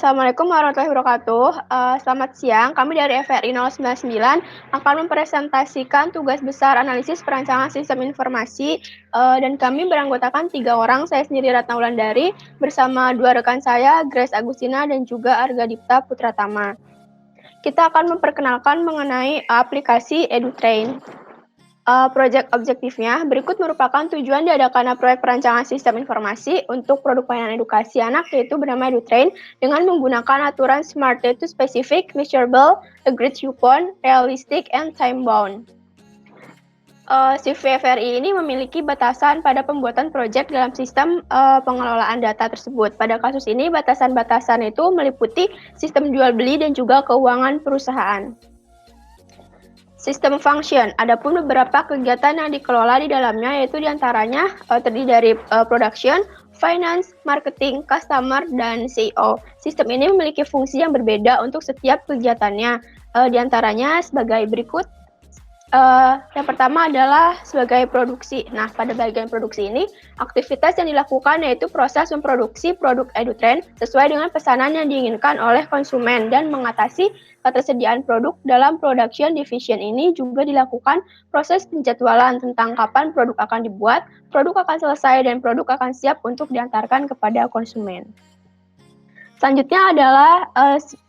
Assalamualaikum warahmatullahi wabarakatuh. Selamat siang, kami dari FRI 099 akan mempresentasikan tugas besar analisis perancangan sistem informasi, dan kami beranggotakan 3 orang, saya sendiri Ratna Wulandari, bersama 2 rekan saya, Grace Agustina dan juga Arga Dipta Putratama. Kita akan memperkenalkan mengenai aplikasi EduTrain. Proyek objektifnya berikut merupakan tujuan diadakannya proyek perancangan sistem informasi untuk produk pelayanan edukasi anak yaitu bernama EduTrain dengan menggunakan aturan Smart Data Specific, Measurable, Agreed Upon, Realistic, and Time-bound. CVFRI ini memiliki batasan pada pembuatan proyek dalam sistem pengelolaan data tersebut. Pada kasus ini, batasan-batasan itu meliputi sistem jual beli dan juga keuangan perusahaan. Sistem function, adapun beberapa kegiatan yang dikelola di dalamnya yaitu diantaranya terdiri dari production, finance, marketing, customer, dan CEO. Sistem ini memiliki fungsi yang berbeda untuk setiap kegiatannya, diantaranya sebagai berikut. Yang pertama adalah sebagai produksi. Nah, pada bagian produksi ini, aktivitas yang dilakukan yaitu proses memproduksi produk EduTrain sesuai dengan pesanan yang diinginkan oleh konsumen dan mengatasi ketersediaan produk dalam production division ini juga dilakukan proses penjadwalan tentang kapan produk akan dibuat, produk akan selesai, dan produk akan siap untuk diantarkan kepada konsumen. Selanjutnya adalah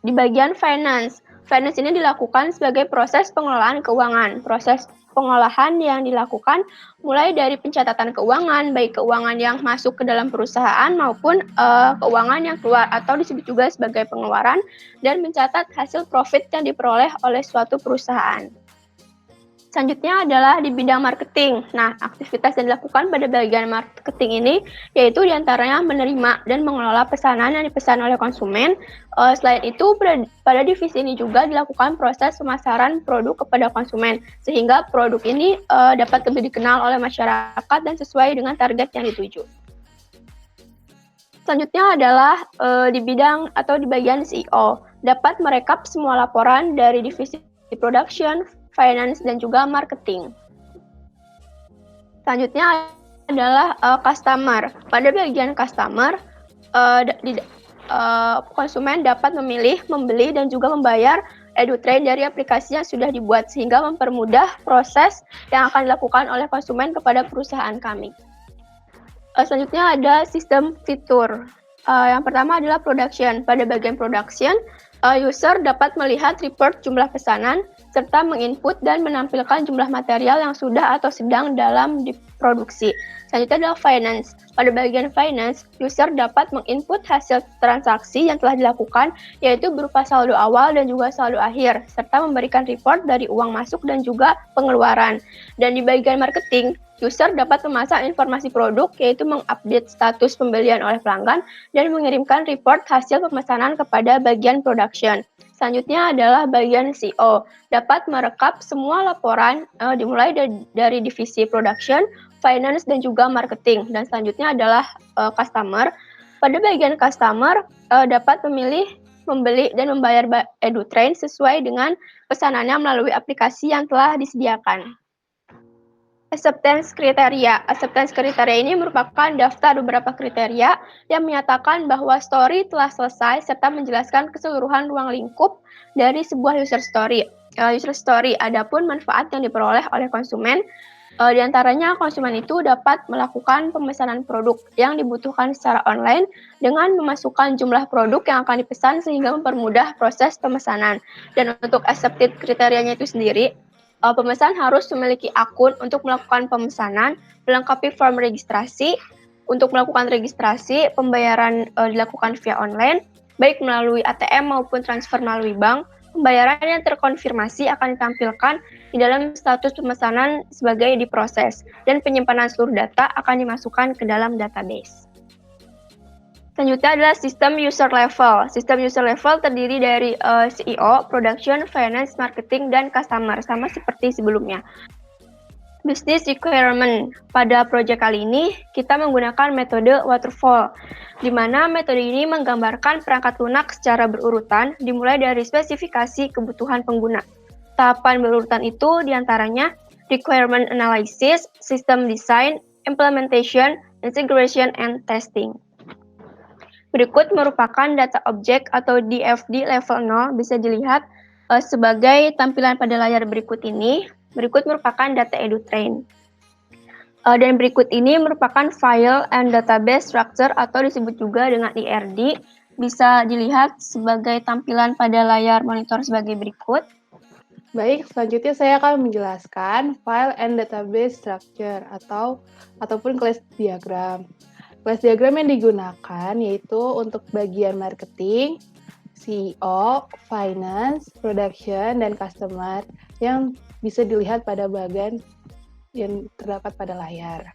di bagian finance. Finance ini dilakukan sebagai proses pengelolaan keuangan. Proses pengolahan yang dilakukan mulai dari pencatatan keuangan, baik keuangan yang masuk ke dalam perusahaan maupun keuangan yang keluar atau disebut juga sebagai pengeluaran dan mencatat hasil profit yang diperoleh oleh suatu perusahaan. Selanjutnya adalah di bidang marketing. Nah, aktivitas yang dilakukan pada bagian marketing ini yaitu diantaranya menerima dan mengelola pesanan yang dipesan oleh konsumen. Selain itu, pada divisi ini juga dilakukan proses pemasaran produk kepada konsumen, sehingga produk ini dapat lebih dikenal oleh masyarakat dan sesuai dengan target yang dituju. Selanjutnya adalah di bidang atau di bagian CEO, dapat merekap semua laporan dari divisi production, finance, dan juga marketing. Selanjutnya adalah customer. Pada bagian customer, konsumen dapat memilih, membeli, dan juga membayar EduTrain dari aplikasi yang sudah dibuat sehingga mempermudah proses yang akan dilakukan oleh konsumen kepada perusahaan kami. Selanjutnya ada sistem fitur. Yang pertama adalah production. Pada bagian production, user dapat melihat report jumlah pesanan serta menginput dan menampilkan jumlah material yang sudah atau sedang dalam diproduksi. Selanjutnya adalah finance. Pada bagian finance, user dapat menginput hasil transaksi yang telah dilakukan, yaitu berupa saldo awal dan juga saldo akhir, serta memberikan report dari uang masuk dan juga pengeluaran. Dan di bagian marketing, user dapat memasang informasi produk, yaitu mengupdate status pembelian oleh pelanggan, dan mengirimkan report hasil pemesanan kepada bagian production. Selanjutnya adalah bagian CEO, dapat merekap semua laporan dimulai dari divisi production, finance, dan juga marketing. Dan selanjutnya adalah customer. Pada bagian customer, dapat memilih, membeli, dan membayar EduTrain sesuai dengan pesanannya melalui aplikasi yang telah disediakan. Acceptance kriteria. Acceptance kriteria ini merupakan daftar beberapa kriteria yang menyatakan bahwa story telah selesai serta menjelaskan keseluruhan ruang lingkup dari sebuah user story. User story, adapun manfaat yang diperoleh oleh konsumen, di antaranya konsumen itu dapat melakukan pemesanan produk yang dibutuhkan secara online dengan memasukkan jumlah produk yang akan dipesan sehingga mempermudah proses pemesanan. Dan untuk accepted kriterianya itu sendiri, pemesan harus memiliki akun untuk melakukan pemesanan, melengkapi form registrasi. Untuk melakukan registrasi, pembayaran dilakukan via online, baik melalui ATM maupun transfer melalui bank. Pembayaran yang terkonfirmasi akan ditampilkan di dalam status pemesanan sebagai diproses, dan penyimpanan seluruh data akan dimasukkan ke dalam database. Selanjutnya adalah sistem user level. Sistem user level terdiri dari CEO, production, finance, marketing, dan customer, sama seperti sebelumnya. Business requirement. Pada proyek kali ini, kita menggunakan metode waterfall, di mana metode ini menggambarkan perangkat lunak secara berurutan, dimulai dari spesifikasi kebutuhan pengguna. Tahapan berurutan itu diantaranya requirement analysis, system design, implementation, integration, and testing. Berikut merupakan data objek atau DFD level 0 bisa dilihat sebagai tampilan pada layar berikut ini. Berikut merupakan data EduTrain. Dan berikut ini merupakan file and database structure atau disebut juga dengan IRD. Bisa dilihat sebagai tampilan pada layar monitor sebagai berikut. Baik, selanjutnya saya akan menjelaskan file and database structure ataupun class diagram. Class diagram yang digunakan yaitu untuk bagian marketing, CEO, finance, production, dan customer yang bisa dilihat pada bagian yang terdapat pada layar.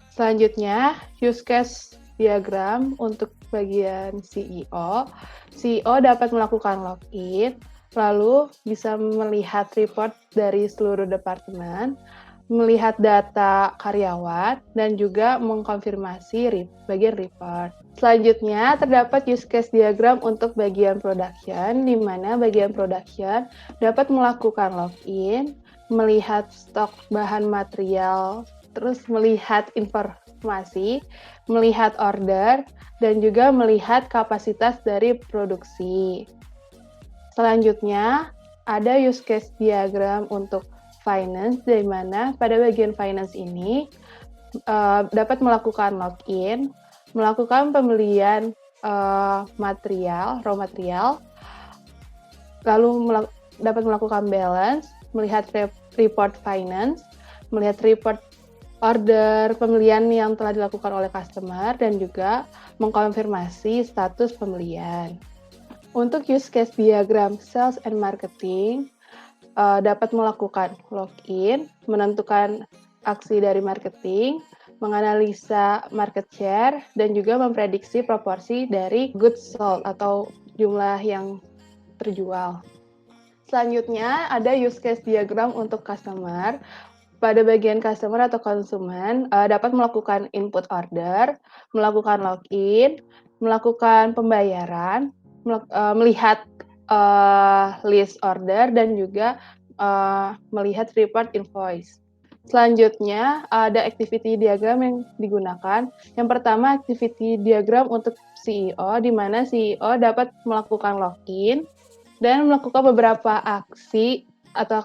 Selanjutnya, use case diagram untuk bagian CEO. CEO dapat melakukan login, lalu bisa melihat report dari seluruh departemen, melihat data karyawan, dan juga mengkonfirmasi bagian report. Selanjutnya, terdapat use case diagram untuk bagian production, di mana bagian production dapat melakukan login, melihat stok bahan material, terus melihat informasi, melihat order, dan juga melihat kapasitas dari produksi. Selanjutnya, ada use case diagram untuk finance, di mana pada bagian finance ini dapat melakukan login, melakukan pembelian raw material, lalu dapat melakukan balance, melihat report finance, melihat report order pembelian yang telah dilakukan oleh customer, dan juga mengkonfirmasi status pembelian. Untuk use case diagram sales and marketing, dapat melakukan login, menentukan aksi dari marketing, menganalisa market share, dan juga memprediksi proporsi dari goods sold atau jumlah yang terjual. Selanjutnya, ada use case diagram untuk customer. Pada bagian customer atau konsumen, dapat melakukan input order, melakukan login, melakukan pembayaran, melihat list order, dan juga melihat report invoice. Selanjutnya, ada activity diagram yang digunakan. Yang pertama, activity diagram untuk CEO, di mana CEO dapat melakukan login dan melakukan beberapa aksi atau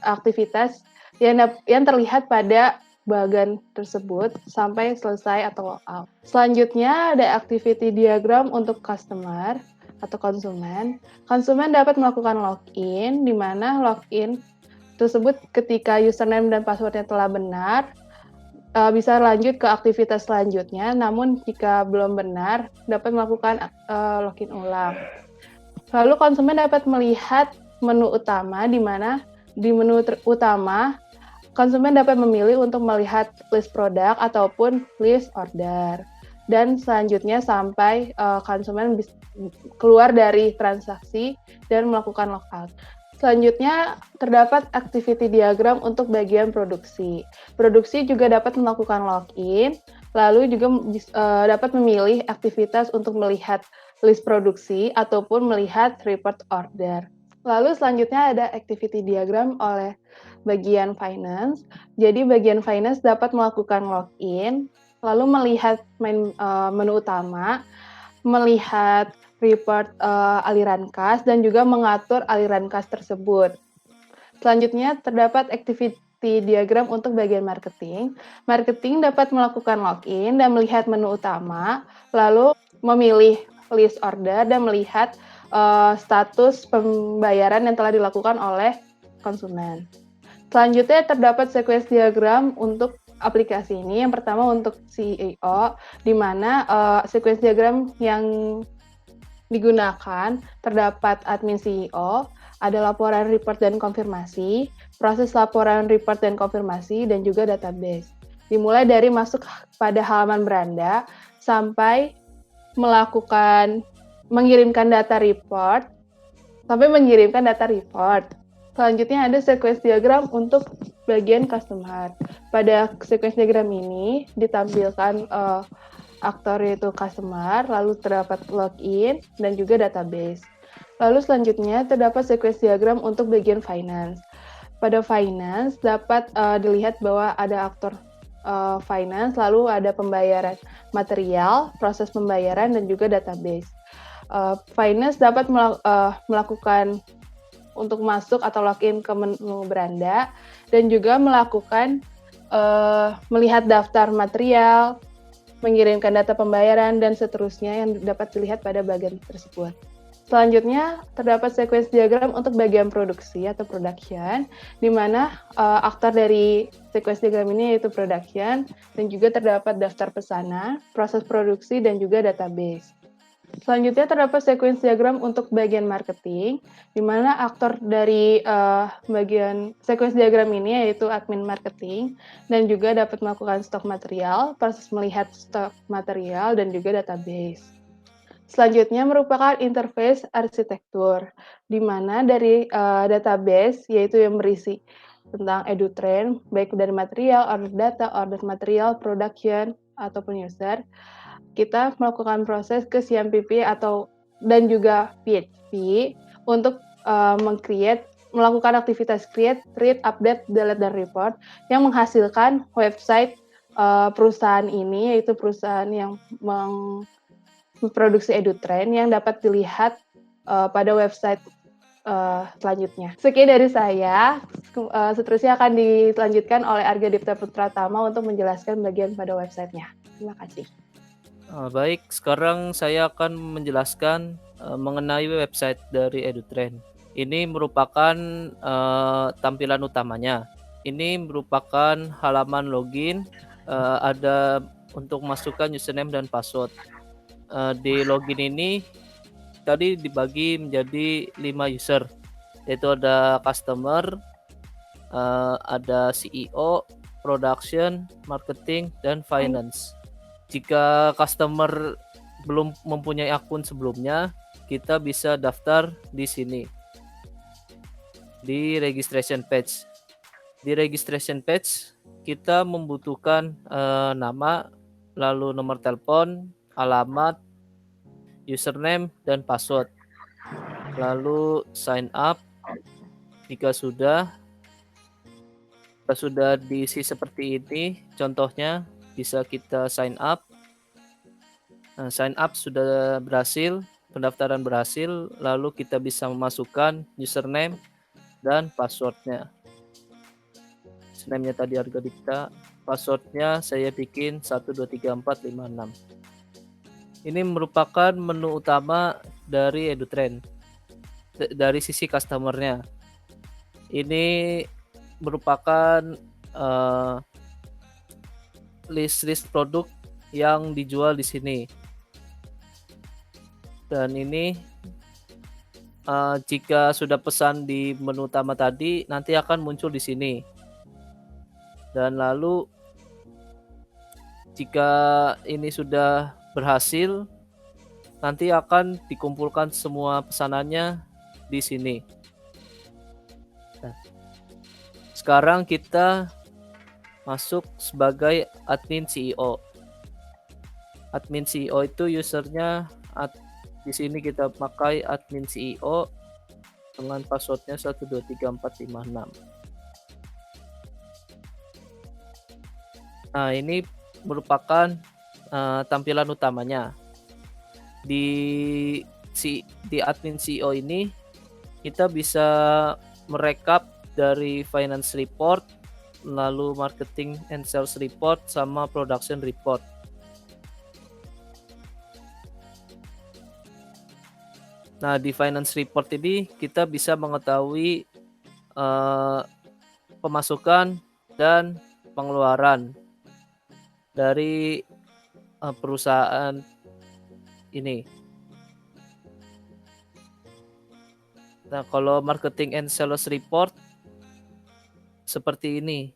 aktivitas yang terlihat pada bagian tersebut sampai selesai atau logout. Selanjutnya, ada activity diagram untuk customer atau konsumen. Konsumen dapat melakukan login, di mana login tersebut ketika username dan passwordnya telah benar, bisa lanjut ke aktivitas selanjutnya, namun jika belum benar, dapat melakukan login ulang. Lalu konsumen dapat melihat menu utama, di mana di menu utama, konsumen dapat memilih untuk melihat list produk ataupun list order. Dan selanjutnya sampai konsumen keluar dari transaksi dan melakukan logout. Selanjutnya, terdapat activity diagram untuk bagian produksi. Produksi juga dapat melakukan login, lalu juga dapat memilih aktivitas untuk melihat list produksi ataupun melihat report order. Lalu selanjutnya ada activity diagram oleh bagian finance. Jadi bagian finance dapat melakukan login, lalu melihat menu utama, melihat report aliran kas, dan juga mengatur aliran kas tersebut. Selanjutnya, terdapat activity diagram untuk bagian marketing. Marketing dapat melakukan login dan melihat menu utama, lalu memilih list order dan melihat status pembayaran yang telah dilakukan oleh konsumen. Selanjutnya, terdapat sequence diagram untuk aplikasi ini. Yang pertama untuk CEO, di mana sequence diagram yang digunakan terdapat admin CEO, ada laporan report dan konfirmasi, proses laporan report dan konfirmasi, dan juga database. Dimulai dari masuk pada halaman beranda sampai mengirimkan data report, sampai mengirimkan data report. Selanjutnya ada sequence diagram untuk bagian customer. Pada sequence diagram ini ditampilkan aktor yaitu customer, lalu terdapat login, dan juga database. Lalu selanjutnya terdapat sequence diagram untuk bagian finance. Pada finance dapat dilihat bahwa ada aktor finance, lalu ada pembayaran material, proses pembayaran, dan juga database. Finance dapat melakukan untuk masuk atau login ke menu beranda, dan juga melakukan melihat daftar material, mengirimkan data pembayaran, dan seterusnya yang dapat dilihat pada bagian tersebut. Selanjutnya, terdapat sequence diagram untuk bagian produksi atau production, di mana aktor dari sequence diagram ini yaitu production, dan juga terdapat daftar pesanan, proses produksi, dan juga database. Selanjutnya, terdapat sequence diagram untuk bagian marketing, di mana aktor dari bagian sequence diagram ini yaitu admin marketing, dan juga dapat melakukan stok material, proses melihat stok material, dan juga database. Selanjutnya merupakan interface arsitektur, di mana dari database, yaitu yang berisi tentang EduTrend, baik dari material, order data, order material, production, ataupun user, kita melakukan proses ke CMPP dan juga PHP untuk melakukan aktivitas create, read, update, delete, dan report yang menghasilkan website perusahaan ini, yaitu perusahaan yang memproduksi EduTrend yang dapat dilihat pada website selanjutnya. Sekian dari saya. Seterusnya akan dilanjutkan oleh Arga Dipta Putratama untuk menjelaskan bagian pada websitenya. Terima kasih. Baik, sekarang saya akan menjelaskan mengenai website dari EduTrend. Ini merupakan tampilan utamanya. Ini merupakan halaman login, ada untuk masukkan username dan password. Di login ini tadi dibagi menjadi 5 user, yaitu ada customer, ada CEO, production, marketing, dan finance. Jika customer belum mempunyai akun sebelumnya, kita bisa daftar di sini di registration page. Di registration page kita membutuhkan nama, lalu nomor telepon, alamat, username, dan password. Lalu sign up. Jika sudah diisi seperti ini, contohnya bisa kita sign up. Sign up sudah berhasil, pendaftaran berhasil, lalu kita bisa memasukkan username dan passwordnya. Username-nya tadi Arga Dipta, passwordnya saya bikin 123456. Ini merupakan menu utama dari EduTrend. Dari sisi customer-nya, ini merupakan list produk yang dijual di sini. Dan ini jika sudah pesan di menu utama tadi, nanti akan muncul di sini. Dan lalu jika ini sudah berhasil, nanti akan dikumpulkan semua pesanannya di sini. Nah, sekarang kita masuk sebagai admin CEO. Admin CEO itu usernya di sini kita pakai admin CEO dengan passwordnya 123456. Nah, ini merupakan tampilan utamanya. Di admin CEO ini kita bisa merekap dari finance report, lalu marketing and sales report, sama production report. Nah, di finance report ini kita bisa mengetahui pemasukan dan pengeluaran dari perusahaan ini. Nah, kalau marketing and sales report seperti ini.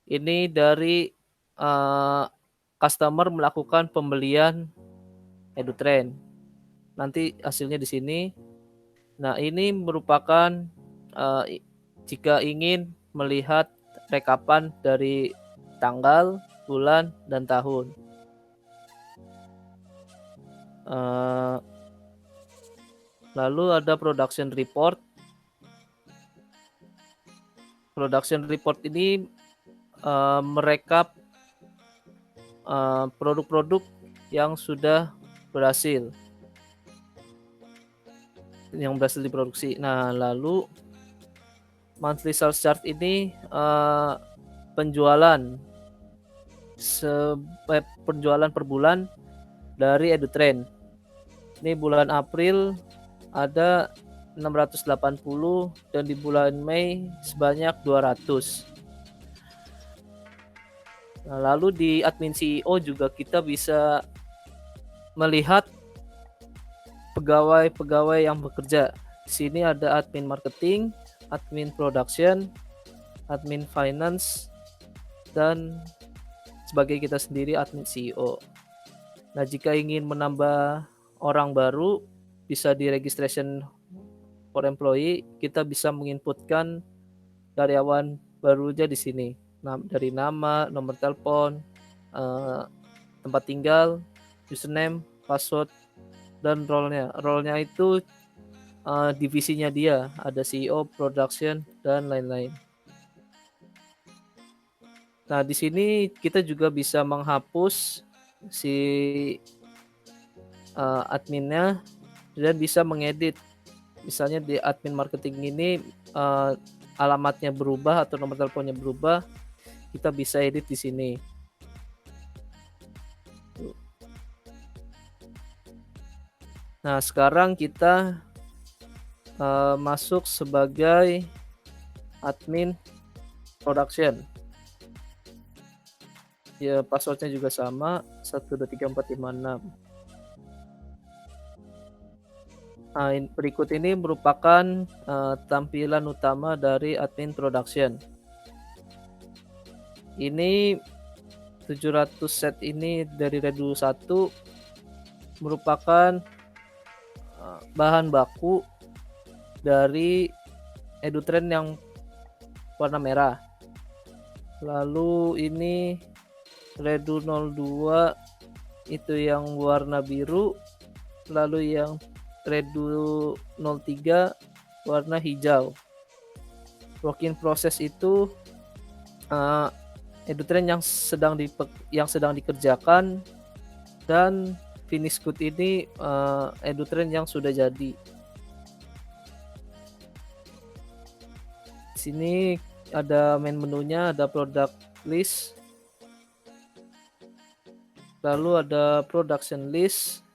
Ini dari customer melakukan pembelian EduTrend. Nanti hasilnya di sini. Nah, ini merupakan jika ingin melihat rekapan dari tanggal, bulan, dan tahun. Lalu ada production report. Production report ini merekap produk-produk yang sudah berhasil diproduksi. Nah, lalu monthly sales chart ini penjualan penjualan per bulan dari EduTrend. Ini bulan April ada 680 dan di bulan Mei sebanyak 200. Nah, lalu di admin CEO juga kita bisa melihat pegawai-pegawai yang bekerja. Di sini ada admin marketing, admin production, admin finance, dan sebagai kita sendiri admin CEO. Nah, jika ingin menambah orang baru, bisa di registration for employee, kita bisa menginputkan karyawan baru aja di sini. Dari nama, nomor telepon, tempat tinggal, username, password, dan role-nya. Role-nya itu divisinya dia, ada CEO, production, dan lain-lain. Nah, di sini kita juga bisa menghapus si adminnya dan bisa mengedit. Misalnya di admin marketing ini alamatnya berubah atau nomor teleponnya berubah, kita bisa edit di sini. Nah, sekarang kita masuk sebagai admin production. Ya, passwordnya juga sama, 123456. Nah, berikut ini merupakan tampilan utama dari admin production. Ini 700 set ini dari Redu 1 merupakan bahan baku dari EduTrend yang warna merah. Lalu ini Redu 02 itu yang warna biru, lalu yang Redu 03 warna hijau. Working process itu EduTrend yang sedang dikerjakan, dan finish good ini EduTrend yang sudah jadi. Di sini ada main menunya, ada product list, lalu ada production list,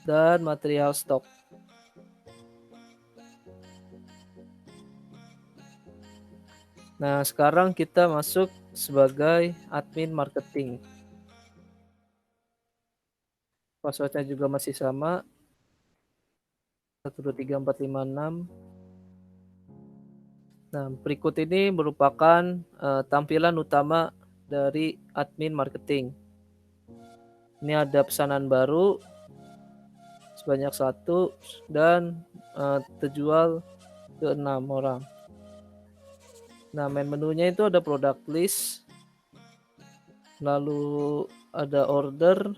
dan material stock. Nah, sekarang kita masuk sebagai admin marketing. Passwordnya juga masih sama, 123456. Nah, berikut ini merupakan tampilan utama dari admin marketing. Ini ada pesanan baru sebanyak 1 dan terjual ke 6 orang. Nah, main menunya itu ada product list, lalu ada order,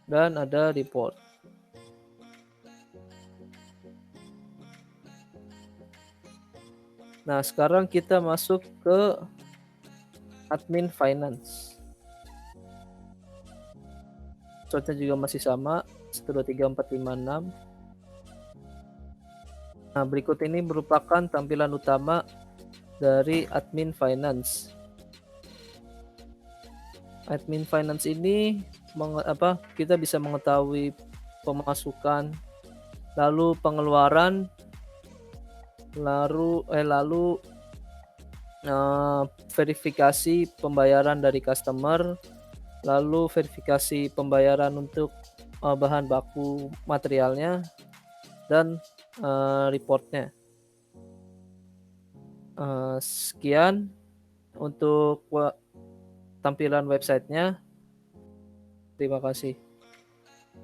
dan ada report. Nah, sekarang kita masuk ke admin finance. Passwordnya juga masih sama, 123456. Nah, berikut ini merupakan tampilan utama dari admin finance. Admin finance ini kita bisa mengetahui pemasukan, lalu pengeluaran, lalu verifikasi pembayaran dari customer, lalu verifikasi pembayaran untuk bahan baku materialnya, dan reportnya. Sekian untuk tampilan websitenya. Terima kasih.